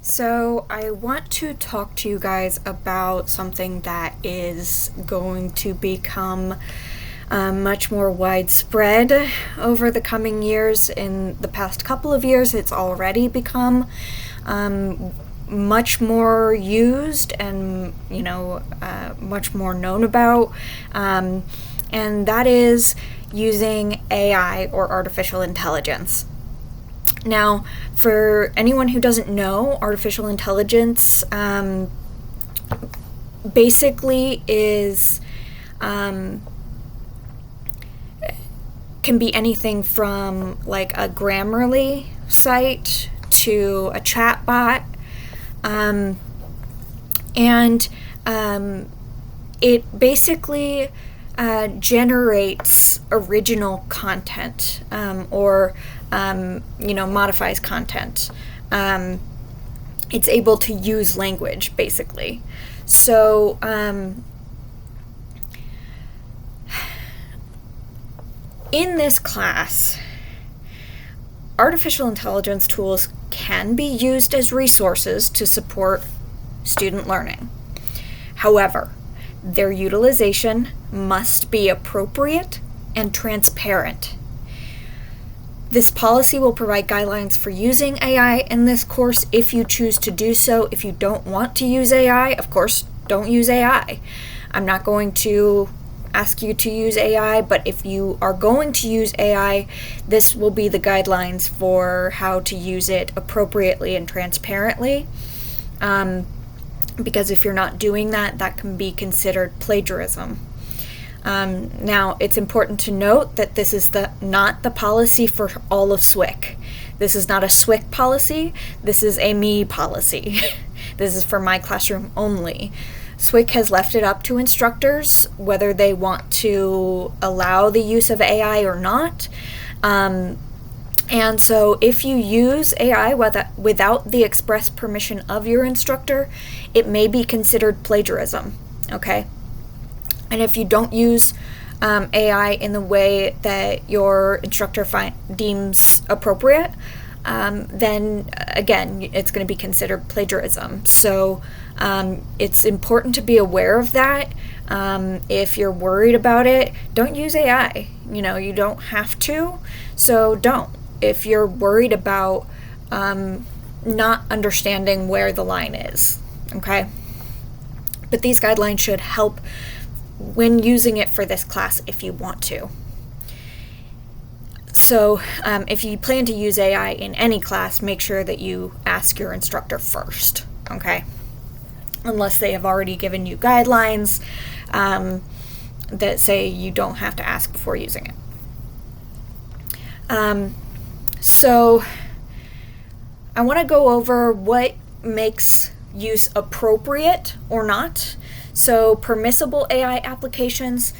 So, I want to talk to you guys about something that is going to become much more widespread over the coming years. In the past couple of years, it's already become much more used and, much more known about. And that is using AI or artificial intelligence. Now, for anyone who doesn't know, artificial intelligence basically is can be anything from like a Grammarly site to a chatbot, and it basically generates original content or modifies content. It's able to use language, basically. So, in this class, artificial intelligence tools can be used as resources to support student learning. However, their utilization must be appropriate and transparent. This policy will provide guidelines for using AI in this course if you choose to do so. If you don't want to use AI, of course, don't use AI. I'm not going to ask you to use AI, but if you are going to use AI, this will be the guidelines for how to use it appropriately and transparently. Because if you're not doing that, that can be considered plagiarism. Now, it's important to note that this is not the policy for all of SWIC. This is not a SWIC policy. This is a me policy. This is for my classroom only. SWIC has left it up to instructors whether they want to allow the use of AI or not. And so if you use AI without the express permission of your instructor, it may be considered plagiarism, okay? And if you don't use AI in the way that your instructor deems appropriate, then again, it's going to be considered plagiarism. So it's important to be aware of that. If you're worried about it, don't use AI. You don't have to, so don't. If you're worried about not understanding where the line is, okay? But these guidelines should help when using it for this class if you want to. So if you plan to use AI in any class, make sure that you ask your instructor first, okay? Unless they have already given you guidelines that say you don't have to ask before using it. So I want to go over what makes use appropriate or not. So permissible AI applications,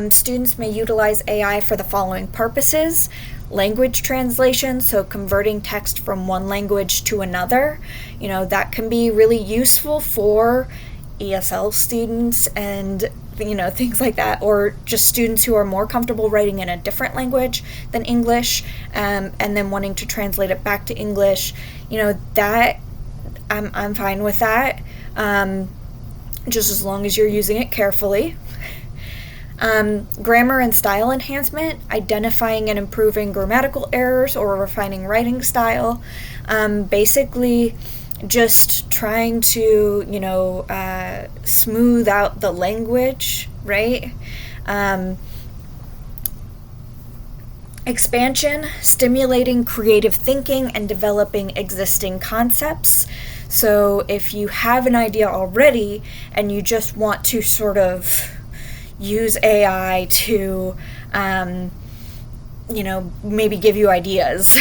students may utilize AI for the following purposes: language translation, so converting text from one language to another. That can be really useful for ESL students and things like that, or just students who are more comfortable writing in a different language than English, and then wanting to translate it back to English. That I'm fine with that, just as long as you're using it carefully. Grammar and style enhancement, identifying and improving grammatical errors or refining writing style. Basically just trying to, smooth out the language, right? Expansion, stimulating creative thinking and developing existing concepts. So if you have an idea already and you just want to sort of use AI to, maybe give you ideas,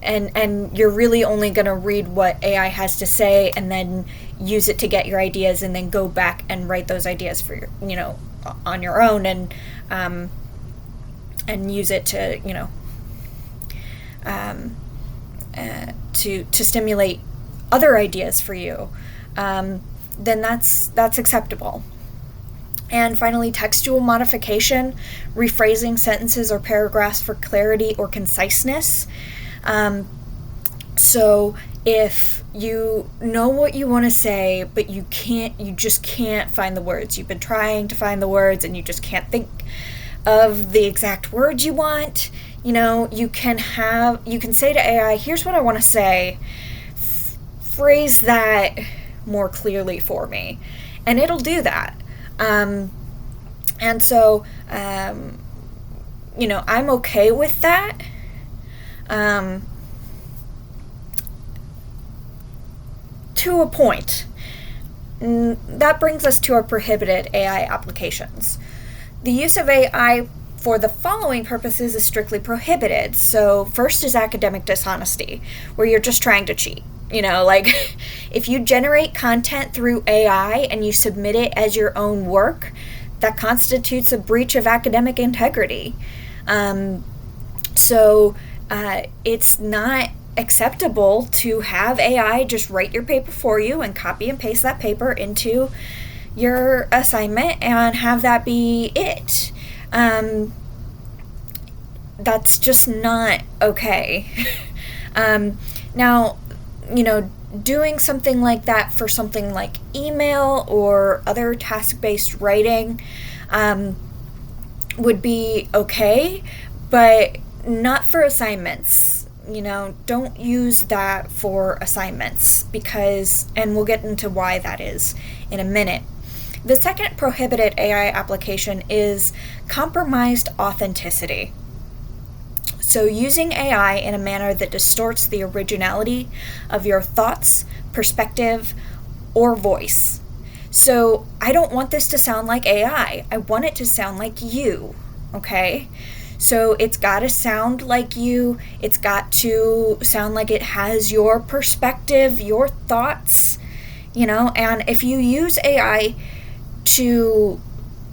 and you're really only going to read what AI has to say and then use it to get your ideas and then go back and write those ideas for your, on your own and use it to, to stimulate other ideas for you, then that's acceptable. And finally, textual modification, rephrasing sentences or paragraphs for clarity or conciseness. So if you know what you want to say, but you just can't find the words. You've been trying to find the words and you just can't think of the exact words you want, you can say to AI, here's what I want to say. Phrase that more clearly for me. And it'll do that. And so, I'm okay with that. To a point. That brings us to our prohibited AI applications. The use of AI for the following purposes is strictly prohibited. So first is academic dishonesty, where you're just trying to cheat. If you generate content through AI and you submit it as your own work, that constitutes a breach of academic integrity. So it's not acceptable to have AI just write your paper for you and copy and paste that paper into your assignment and have that be it. That's just not okay. Now, doing something like that for something like email or other task-based writing would be okay, but not for assignments. Don't use that for assignments and we'll get into why that is in a minute. The second prohibited AI application is compromised authenticity. So using AI in a manner that distorts the originality of your thoughts, perspective, or voice. So I don't want this to sound like AI. I want it to sound like you, okay? So it's got to sound like you. It's got to sound like it has your perspective, your thoughts, and if you use AI to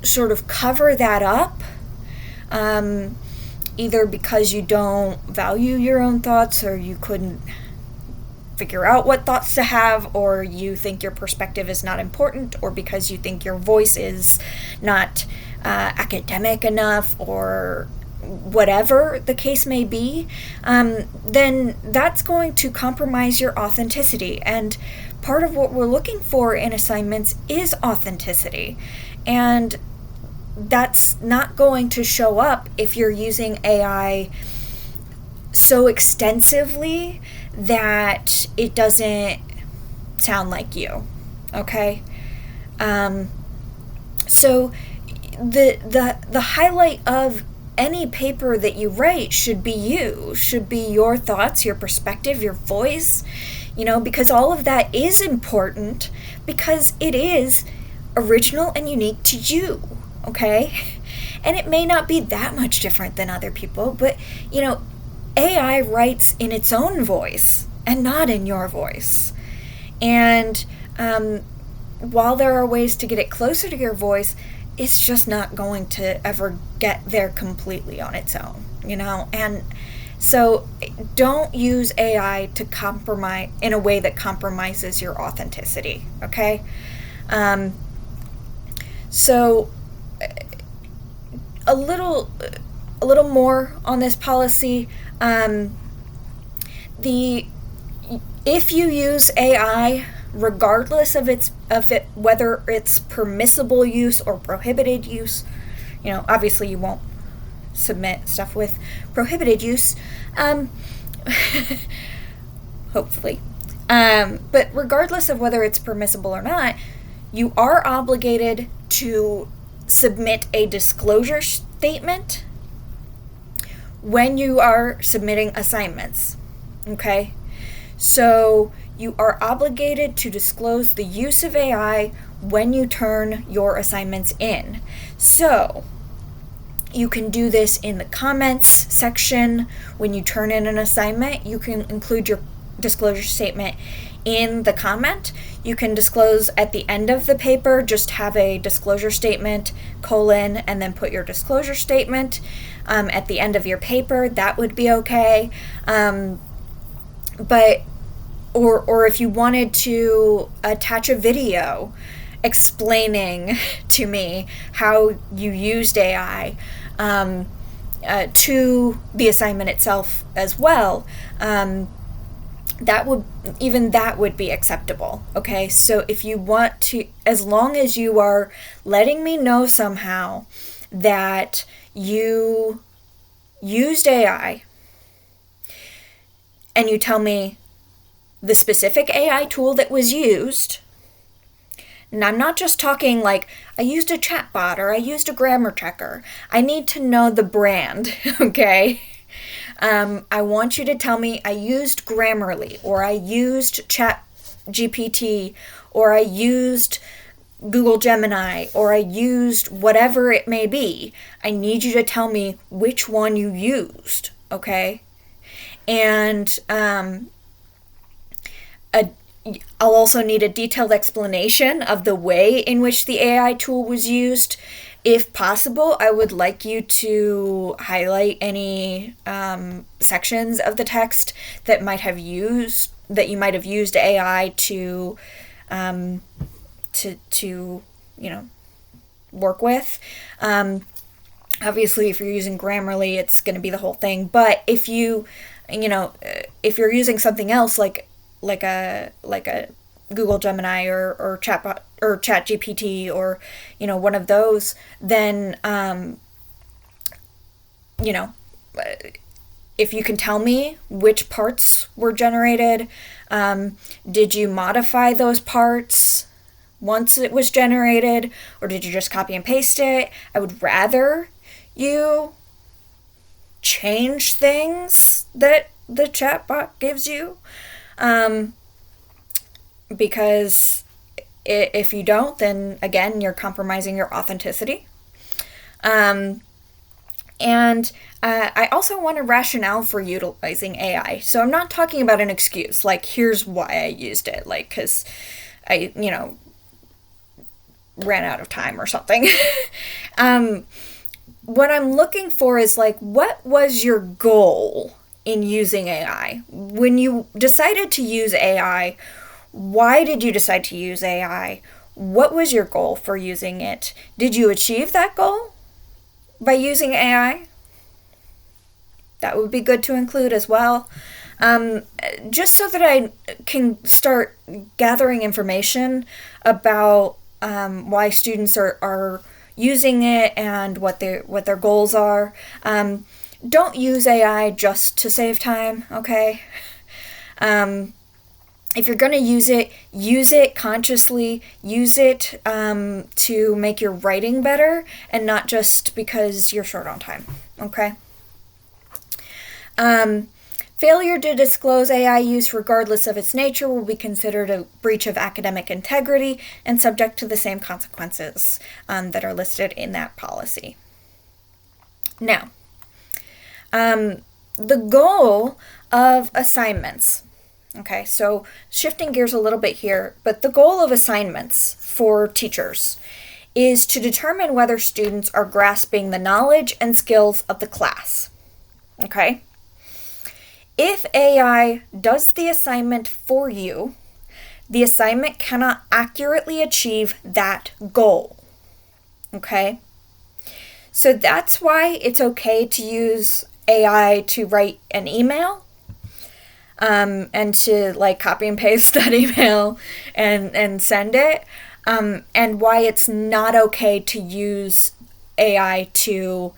sort of cover that up, either because you don't value your own thoughts or you couldn't figure out what thoughts to have, or you think your perspective is not important, or because you think your voice is not academic enough, or whatever the case may be, then that's going to compromise your authenticity. And part of what we're looking for in assignments is authenticity. And that's not going to show up if you're using AI so extensively that it doesn't sound like you, okay? So the highlight of any paper that you write should be your thoughts, your perspective, your voice, because all of that is important because it is original and unique to you, okay? And it may not be that much different than other people, but, AI writes in its own voice and not in your voice. And while there are ways to get it closer to your voice, it's just not going to ever get there completely on its own, And so don't use AI to compromise in a way that compromises your authenticity, okay? So a little more on this policy. If you use AI, regardless of whether it's permissible use or prohibited use, obviously you won't submit stuff with prohibited use, hopefully. But regardless of whether it's permissible or not, you are obligated to submit a disclosure statement when you are submitting assignments, okay? So you are obligated to disclose the use of AI when you turn your assignments in. So you can do this in the comments section. When you turn in an assignment, you can include your disclosure statement in the comment. You can disclose at the end of the paper, just have a disclosure statement, and then put your disclosure statement at the end of your paper. That would be okay. But if you wanted to attach a video explaining to me how you used AI to the assignment itself as well, that would be acceptable. Okay, so if you want to, as long as you are letting me know somehow that you used AI, and you tell me the specific AI tool that was used. And I'm not just talking like I used a chatbot or I used a grammar checker. I need to know the brand, okay? I want you to tell me I used Grammarly, or I used ChatGPT, or I used Google Gemini, or I used whatever it may be. I need you to tell me which one you used, okay? And I'll also need a detailed explanation of the way in which the AI tool was used. If possible, I would like you to highlight any sections of the text that you might have used AI to work with. Obviously, if you're using Grammarly, it's going to be the whole thing. But if you're using something else like a Google Gemini or Chatbot or ChatGPT or one of those, then if you can tell me which parts were generated, did you modify those parts once it was generated, or did you just copy and paste it? I would rather you change things that the chatbot gives you, because if you don't, then again, you're compromising your authenticity. And I also want a rationale for utilizing AI. So I'm not talking about an excuse, like here's why I used it, like because I, ran out of time or something. What I'm looking for is like, what was your goal in using AI? When you decided to use AI, why did you decide to use AI? What was your goal for using it? Did you achieve that goal by using AI? That would be good to include as well. Just so that I can start gathering information about why students are using it and what their goals are. Don't use AI just to save time, okay? If you're going to use it consciously. Use it to make your writing better, and not just because you're short on time, okay? Failure to disclose AI use, regardless of its nature, will be considered a breach of academic integrity and subject to the same consequences that are listed in that policy. Now, the goal of assignments. Okay, so shifting gears a little bit here, but the goal of assignments for teachers is to determine whether students are grasping the knowledge and skills of the class. Okay? If AI does the assignment for you, the assignment cannot accurately achieve that goal. Okay? So that's why it's okay to use AI to write an email, and to like copy and paste that email and send it, and why it's not okay to use AI to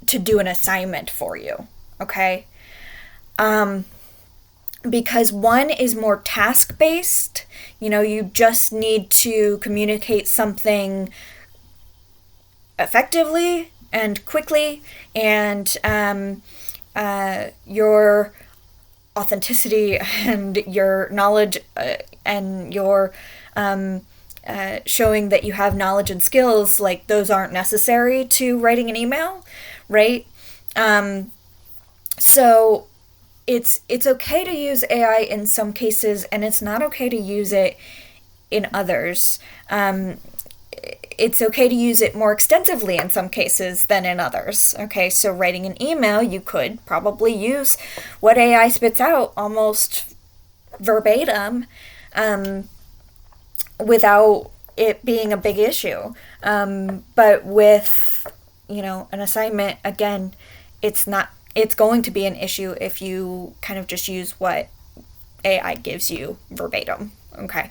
do an assignment for you. Okay? Because one is more task-based. You just need to communicate something effectively and quickly, and your authenticity and your knowledge and your showing that you have knowledge and skills, like those aren't necessary to writing an email, right? So it's okay to use AI in some cases, and it's not okay to use it in others. It's okay to use it more extensively in some cases than in others. Okay, so writing an email, you could probably use what AI spits out almost verbatim, without it being a big issue. But with, an assignment, again, it's not it's going to be an issue if you kind of just use what AI gives you verbatim. Okay.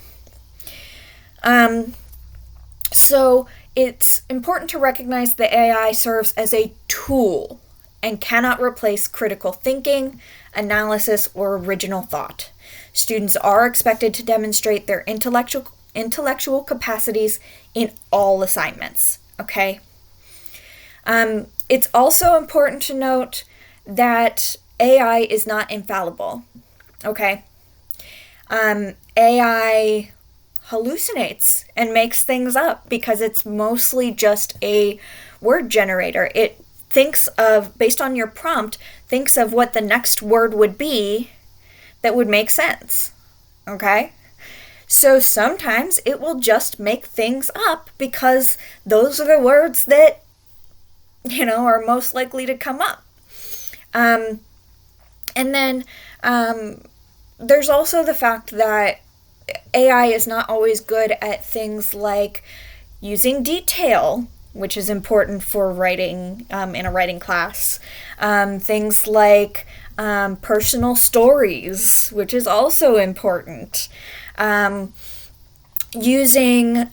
So it's important to recognize that AI serves as a tool and cannot replace critical thinking, analysis, or original thought. Students are expected to demonstrate their intellectual capacities in all assignments. Okay. It's also important to note that AI is not infallible. Okay. AI hallucinates and makes things up because it's mostly just a word generator. It thinks of, based on your prompt, thinks of what the next word would be that would make sense. Okay? So sometimes it will just make things up because those are the words that, are most likely to come up. And then there's also the fact that AI is not always good at things like using detail, which is important for writing in a writing class. Things like personal stories, which is also important. Using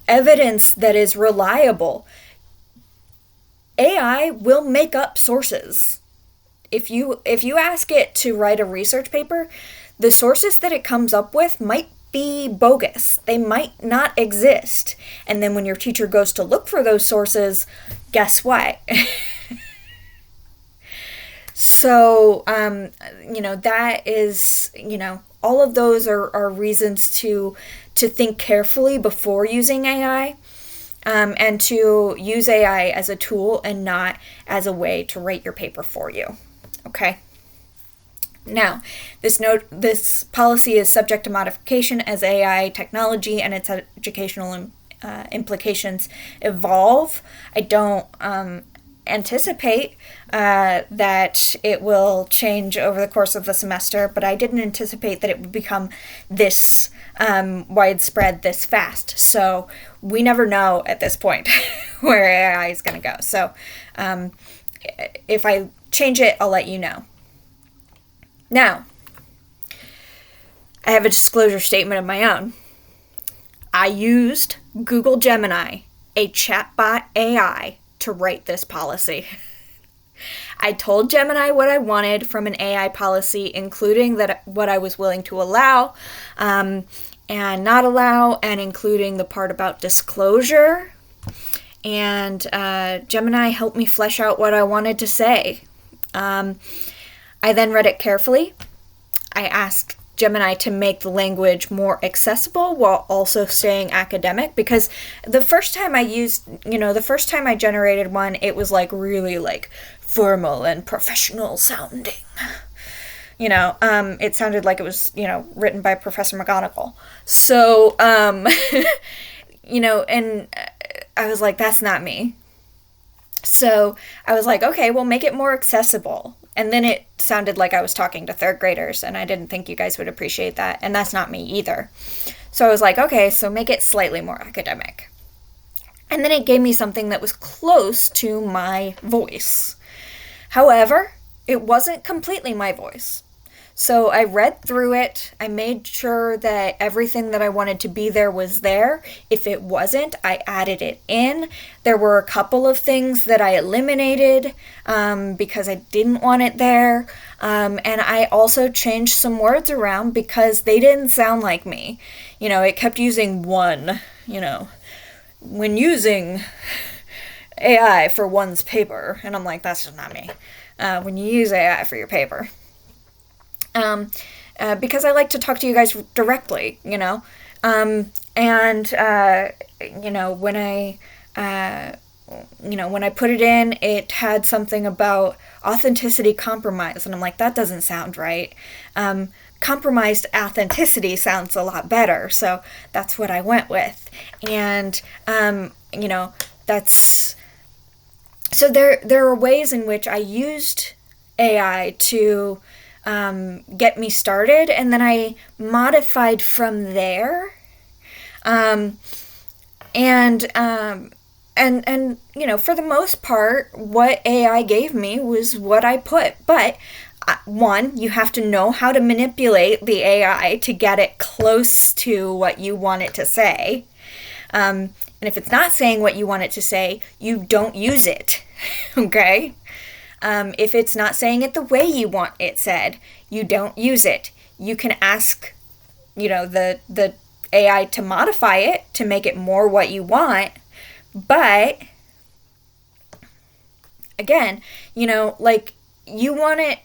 evidence that is reliable. AI will make up sources. If you ask it to write a research paper, the sources that it comes up with might be bogus. They might not exist. And then when your teacher goes to look for those sources, guess what? So, that is, all of those are reasons to think carefully before using AI. And to use AI as a tool and not as a way to write your paper for you. Okay. Now, this policy is subject to modification as AI technology and its educational implications evolve. I don't anticipate that it will change over the course of the semester, but I didn't anticipate that it would become this widespread this fast. So we never know at this point where AI is going to go. So if I change it, I'll let you know. Now, I have a disclosure statement of my own. I used Google Gemini, a chatbot AI, to write this policy. I told Gemini what I wanted from an AI policy, including what I was willing to allow and not allow, and including the part about disclosure. And Gemini helped me flesh out what I wanted to say. I then read it carefully. I asked Gemini to make the language more accessible while also staying academic, because the first time I generated one, it was really formal and professional sounding. It sounded like it was, written by Professor McGonagall. So, and I was like, that's not me. So I was like, okay, well, make it more accessible. And then it sounded like I was talking to third graders, and I didn't think you guys would appreciate that, and that's not me either. So I was like, okay, so make it slightly more academic. And then it gave me something that was close to my voice. However, it wasn't completely my voice. So I read through it. I made sure that everything that I wanted to be there was there. If it wasn't, I added it in. There were a couple of things that I eliminated because I didn't want it there. And I also changed some words around because they didn't sound like me. It kept using one, when using AI for one's paper. And I'm like, that's just not me. When you use AI for your paper. Because I like to talk to you guys directly, when I put it in, it had something about authenticity compromise, and I'm like, that doesn't sound right. Compromised authenticity sounds a lot better, so that's what I went with. And, that's, so there are ways in which I used AI to get me started, and then I modified from there. and for the most part, what AI gave me was what I put. But one, you have to know how to manipulate the AI to get it close to what you want it to say. And if it's not saying what you want it to say, you don't use it. Okay? If it's not saying it the way you want it said, you don't use it. You can ask, the AI to modify it to make it more what you want, but again, like you want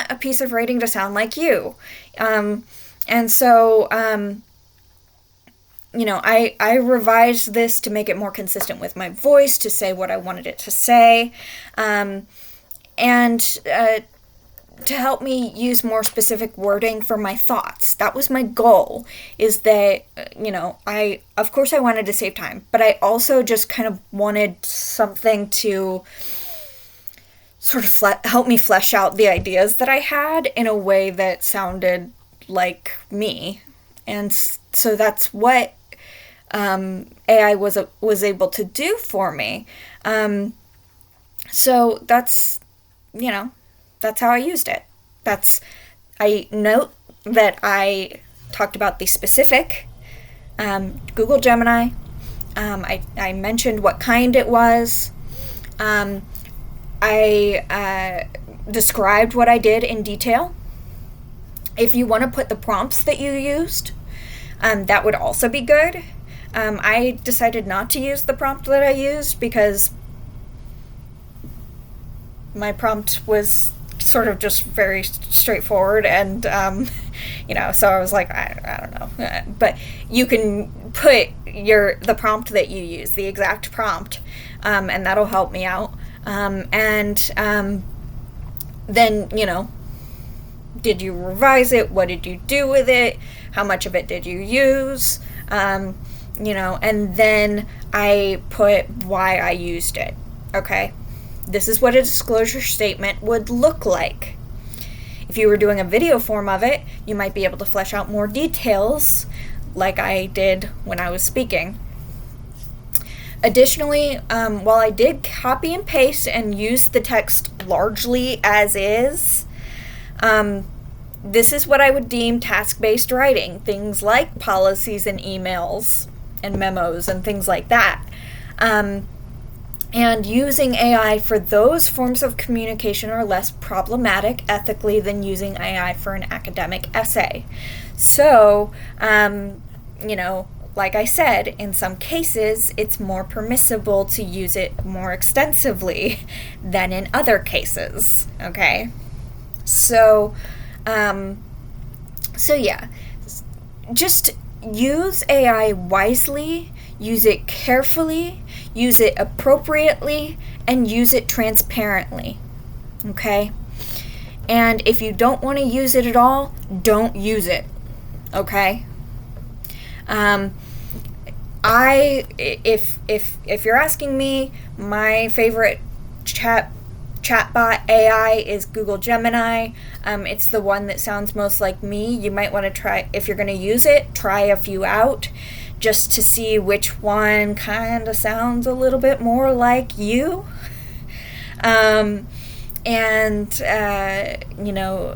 a piece of writing to sound like you. And so, I revised this to make it more consistent with my voice, to say what I wanted it to say, and to help me use more specific wording for my thoughts. That was my goal, is that, of course I wanted to save time, but I also just kind of wanted something to sort of help me flesh out the ideas that I had in a way that sounded like me. And so that's what AI was able to do for me. So that's how I used it. I note that I talked about the specific Google Gemini. I mentioned what kind it was. I described what I did in detail. If you want to put the prompts that you used, that would also be good. I decided not to use the prompt that I used because my prompt was sort of just very straightforward, and so I was like, I don't know, but you can put the prompt that you use, the exact prompt, and that'll help me out. Then did you revise it? What did you do with it? How much of it did you use? And then I put why I used it. Okay. This is what a disclosure statement would look like. If you were doing a video form of it, you might be able to flesh out more details like I did when I was speaking. Additionally, while I did copy and paste and use the text largely as is, this is what I would deem task-based writing, things like policies and emails and memos and things like that. And using AI for those forms of communication are less problematic ethically than using AI for an academic essay. So, like I said, in some cases, it's more permissible to use it more extensively than in other cases, okay? So yeah, just use AI wisely, use it carefully, use it appropriately, and use it transparently, okay? And if you don't want to use it at all, don't use it, okay? If you're asking me, my favorite chatbot AI is Google Gemini. It's the one that sounds most like me. You might want to try, if you're going to use it, try a few out just to see which one kind of sounds a little bit more like you.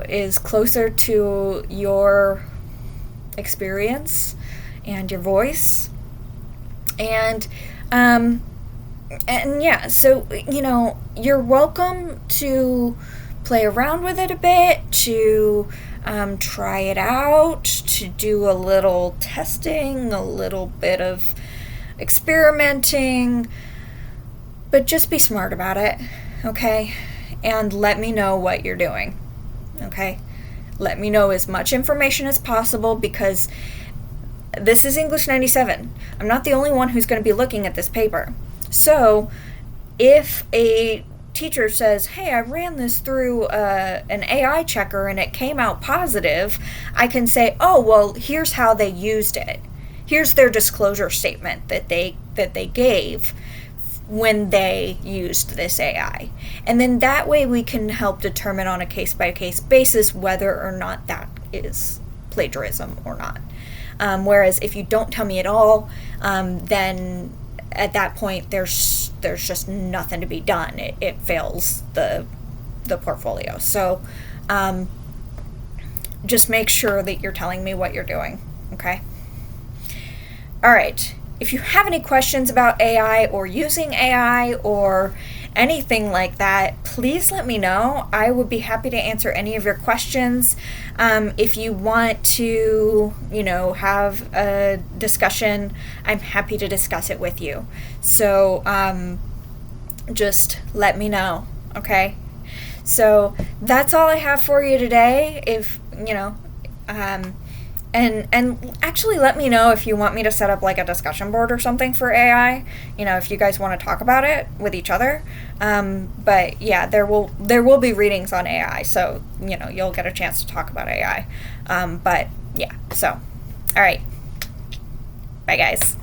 Is closer to your experience and your voice. And yeah, so, you're welcome to play around with it a bit, to try it out, to do a little testing, a little bit of experimenting, but just be smart about it, okay? And let me know what you're doing, okay? Let me know as much information as possible, because this is English 97. I'm not the only one who's going to be looking at this paper. So, if a teacher says, hey, I ran this through an AI checker and it came out positive, I can say, oh, well, here's how they used it. Here's their disclosure statement that they gave when they used this AI. And then that way we can help determine on a case-by-case basis whether or not that is plagiarism or not. Whereas if you don't tell me at all, then at that point, there's just nothing to be done. It fails the portfolio. So just make sure that you're telling me what you're doing, okay? All right. If you have any questions about AI or using AI or anything like that, please let me know. I would be happy to answer any of your questions. If you want to, have a discussion, I'm happy to discuss it with you. So just let me know, okay? So that's all I have for you today. If, and actually let me know if you want me to set up like a discussion board or something for AI, if you guys want to talk about it with each other. But yeah, there will be readings on AI, so you'll get a chance to talk about AI. But yeah, so all right, bye guys.